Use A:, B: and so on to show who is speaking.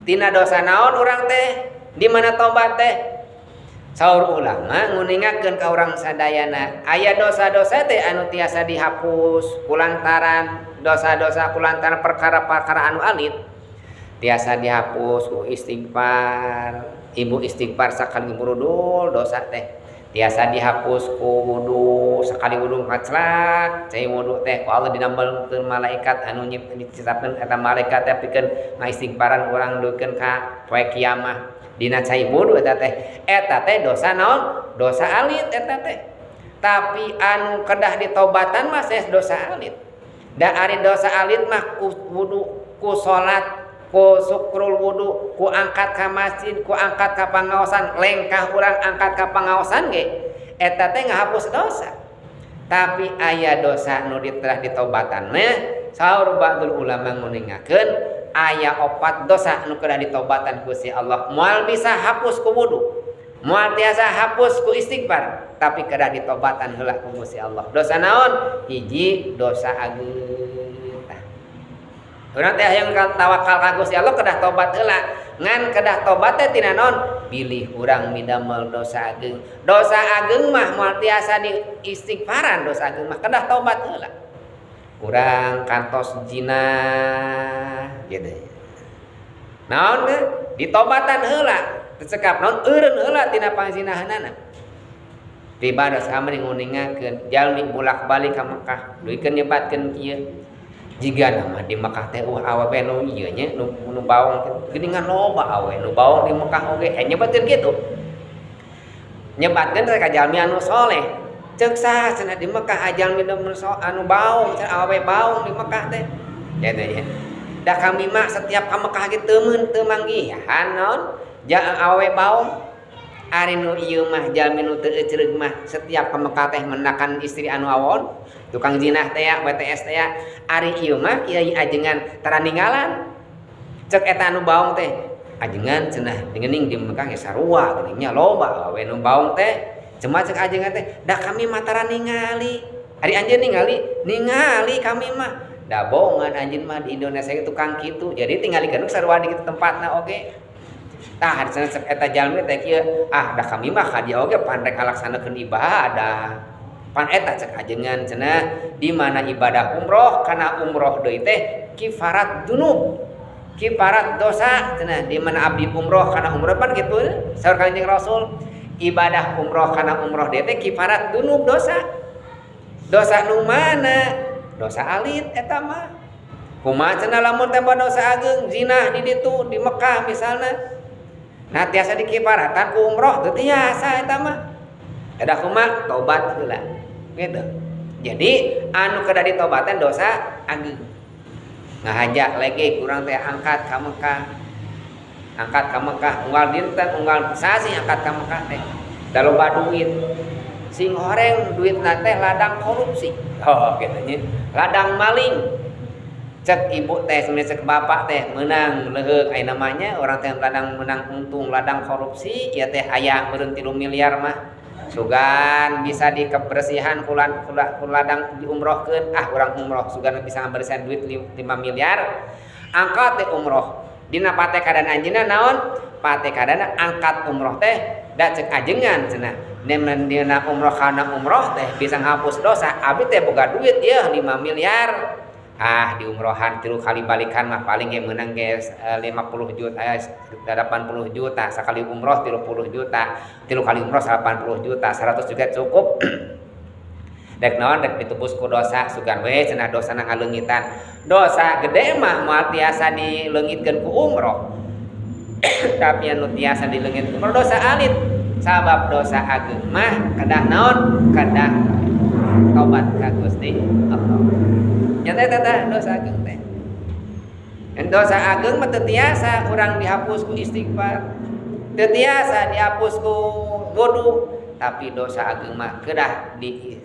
A: tina dosa naon urang teh di mana tobat teh saur ulama nguningakeun ka urang sadayana aya dosa-dosa teh anu tiasa dihapus kulantaran dosa-dosa kulantaran perkara-perkara anu alit tiasa dihapus ku istighfar ibu istighfar sakali murudul dosa teh tiasa dihapus ku wudu sekali wudu ngaclak cai wudu teh ku Allah dinambalkeun malaikat anu nyiptakeun eta malaikat teh pikeun ngaistighfaran urang dukeun ka poe kiamah dina cai wudu eta teh dosa naon dosa alit eta teh tapi anu kedah ditobatan mah saes dosa alit da ari dosa alit mah ku wudu ku salat ku syukrul wudu ku angkat ka masjid ku angkat ka pangaosan lengkah urang angkat ka pangaosan ge eta teh ngahapus dosa tapi aya dosa nu telah ditobatanna saur ba'dul ulama nguningakeun aya 4 dosa nu kedah ditobatan ku Gusti Allah moal bisa hapus ku wudu moal tiasa hapus ku istighfar tapi kedah ditobatan heula ku Gusti Allah dosa naon hiji dosa ageung urang teh hayang tawakal ka Gusti Allah kedah tobat heula ngan kedah tobat teh tina naon bilih urang midamel dosa ageung mah moal tiasa di istighfaran dosa ageung mah kedah tobat heula urang kantos zina gitu naon teh ditobatan heula teu cekap naon eureun heula tina panzinahanana tiba dosa meuning nguningakeun jalmi bolak-balik ka Mekah duikeun nyebatkeun kieu jika nama di Mekah teh awewe nu ieu nya nu baong geuningan loba awewe nu baong di Mekah oge nyebatkeun kitu nyebatkeun ka jalmi anu soleh ceuk saha cenah di Mekah jalmi anu baong cenah awewe baong di Mekah teh ya teh ya da kami mah setiap ka Mekah ge teu manggihan naon awewe baong ari nu ieu mah jalmi nu teu ecereug mah setiap ka Mekah teh menakan istri anu awon tukang zinah teh ya BTS teh ya ari ieu mah kiai ajengan tara ninggalan cek eta anu baong teh ajengan cenah geuning di Mekah ge sarua geuningnya loba awewe nu baong teh cuma cek ajengan teh da kami mah tara ningali ari anjeun ningali kami mah da bohongan anjeun mah di Indonesia ge tukang kitu jadi tinggalikeun sarua di kitu tempatna oge tah harusna cek eta jalmi teh kieu da kami mah ka dia oge pan rek ngalaksanakeun ibadah pan eta cek ajengan cenah di mana ibadah umroh kana umroh deui teh kifarat dzunub kifarat dosa cenah di mana abdi umroh kana umroh pan kitu saur Kanjeng Rasul ibadah umroh kana umroh deui teh kifarat dzunub dosa nu mana dosa alit eta mah kumaha cenah lamun teh dosa ageung zina di ditu di Mekah misalna nah tiasa dikifaratan ku umroh teu tiasa eta mah ada kumaha tobat heula gitu jadi anu kedah ditobatan dosa ageung ngahajak lagi kurang teh angkat ka Mekah unggal dinten unggal sasi angkat ka Mekah teh da loba duit sing horeng duitna teh ladang korupsi gitu nya ladang maling cek ibu teh sebenarnya cek bapak teh menang leheug aya namanya orang teh ladang menang untung ladang korupsi ieu teh aya meureun 3 miliar mah sugan bisa di kebersihan kulan ladang diumrohkeun urang umroh sugan bisa ngabersihan duit 5 miliar angkat teh umroh dina pate kadan anjeunna naon pate kadana angkat umroh teh da cek ajengan cenah nemen dina umroh kana umroh teh bisa ngapus dosa abdi teh boga duit ieu 5 miliar di umrohan 3 kali balikan mah paling ge meunang ge 50 juta 80 juta sakali umroh 30 juta 3 kali umroh 80 juta 100 juga cukup dek naon dek ditebus ku dosa sugan we cenah dosana ngaleungitan dosa gede mah moal tiasa dileungitkeun ku umroh tapi anu tiasa dileungitkeun umroh dosa alit sabab dosa ageung mah kedah naon kedah tobat ka Gusti Allah nyata tata dosa ageung teh dosa ageung mah teu tiasa urang dihapus ku istighfar teu tiasa dihapus ku wudu tapi dosa ageung mah kedah di